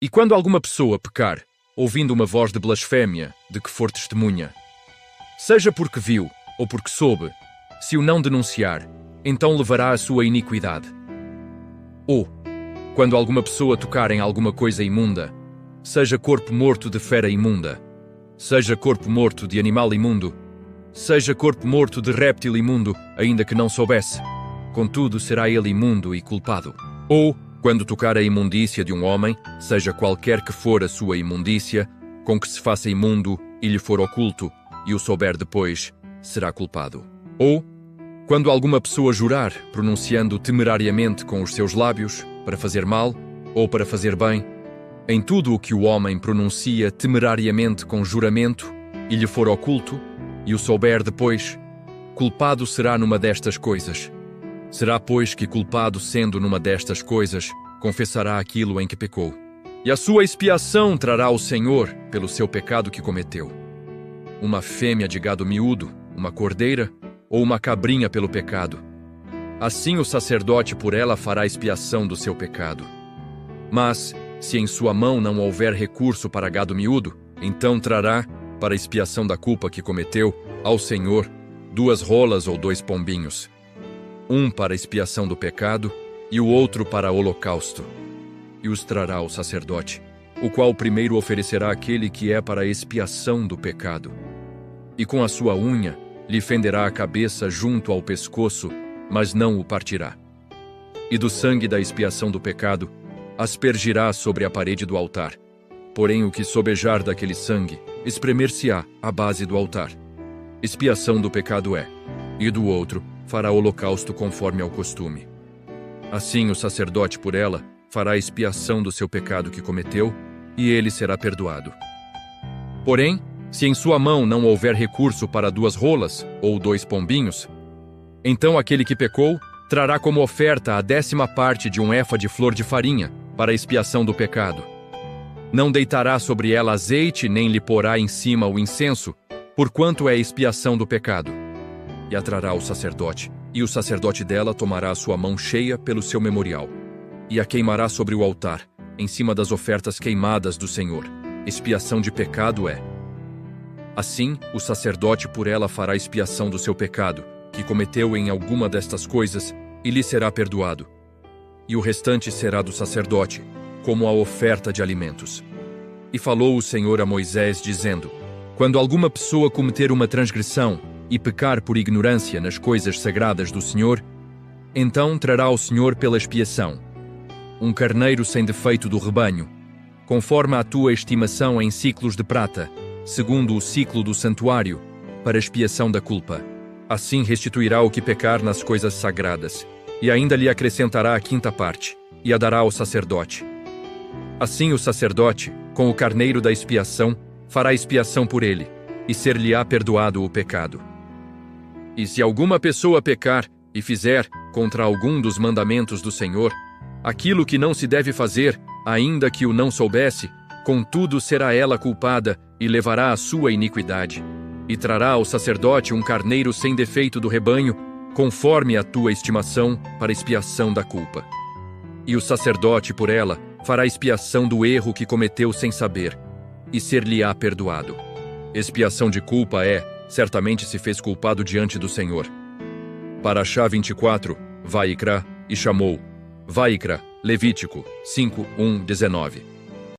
E quando alguma pessoa pecar, ouvindo uma voz de blasfémia, de que for testemunha, seja porque viu ou porque soube, se o não denunciar, então levará a sua iniquidade. Ou, quando alguma pessoa tocar em alguma coisa imunda, seja corpo morto de fera imunda, seja corpo morto de animal imundo, seja corpo morto de réptil imundo, ainda que não soubesse, contudo será ele imundo e culpado. Ou, quando tocar a imundícia de um homem, seja qualquer que for a sua imundícia, com que se faça imundo e lhe for oculto, e o souber depois, será culpado. Ou, quando alguma pessoa jurar, pronunciando temerariamente com os seus lábios, para fazer mal ou para fazer bem, em tudo o que o homem pronuncia temerariamente com juramento, e lhe for oculto, e o souber depois, culpado será numa destas coisas. Será, pois, que culpado sendo numa destas coisas, confessará aquilo em que pecou. E a sua expiação trará ao Senhor pelo seu pecado que cometeu. Uma fêmea de gado miúdo, uma cordeira, ou uma cabrinha pelo pecado. Assim o sacerdote por ela fará expiação do seu pecado. Mas, se em sua mão não houver recurso para gado miúdo, então trará, para expiação da culpa que cometeu, ao Senhor, 2 rolas ou 2 pombinhos, um para expiação do pecado e o outro para holocausto, e os trará ao sacerdote, o qual primeiro oferecerá aquele que é para a expiação do pecado. E com a sua unha lhe fenderá a cabeça junto ao pescoço, mas não o partirá. E do sangue da expiação do pecado aspergirá sobre a parede do altar. Porém o que sobejar daquele sangue, espremer-se-á à base do altar. Expiação do pecado é, e do outro fará holocausto conforme ao costume. Assim o sacerdote por ela fará expiação do seu pecado que cometeu, e ele será perdoado. Porém, se em sua mão não houver recurso para 2 rolas ou 2 pombinhos, então aquele que pecou trará como oferta a 10ª parte de um éfa de flor de farinha para a expiação do pecado. Não deitará sobre ela azeite, nem lhe porá em cima o incenso, porquanto é a expiação do pecado. E a trará ao sacerdote, e o sacerdote dela tomará a sua mão cheia pelo seu memorial, e a queimará sobre o altar, em cima das ofertas queimadas do Senhor. Expiação de pecado é. Assim, o sacerdote por ela fará expiação do seu pecado, que cometeu em alguma destas coisas, e lhe será perdoado. E o restante será do sacerdote, como a oferta de alimentos. E falou o Senhor a Moisés, dizendo: Quando alguma pessoa cometer uma transgressão e pecar por ignorância nas coisas sagradas do Senhor, então trará ao Senhor pela expiação um carneiro sem defeito do rebanho, conforme a tua estimação em siclos de prata, segundo o ciclo do santuário, para expiação da culpa. Assim restituirá o que pecar nas coisas sagradas, e ainda lhe acrescentará a 5ª parte, e a dará ao sacerdote. Assim o sacerdote, com o carneiro da expiação, fará expiação por ele, e ser-lhe-á perdoado o pecado. E se alguma pessoa pecar e fizer, contra algum dos mandamentos do Senhor, aquilo que não se deve fazer, ainda que o não soubesse, contudo será ela culpada e levará a sua iniquidade. E trará ao sacerdote um carneiro sem defeito do rebanho, conforme a tua estimação, para expiação da culpa. E o sacerdote por ela fará expiação do erro que cometeu sem saber, e ser-lhe-á perdoado. Expiação de culpa é, certamente se fez culpado diante do Senhor. Parashá 24, Vaikra, e chamou. Vaikra, Levítico 5:1-19.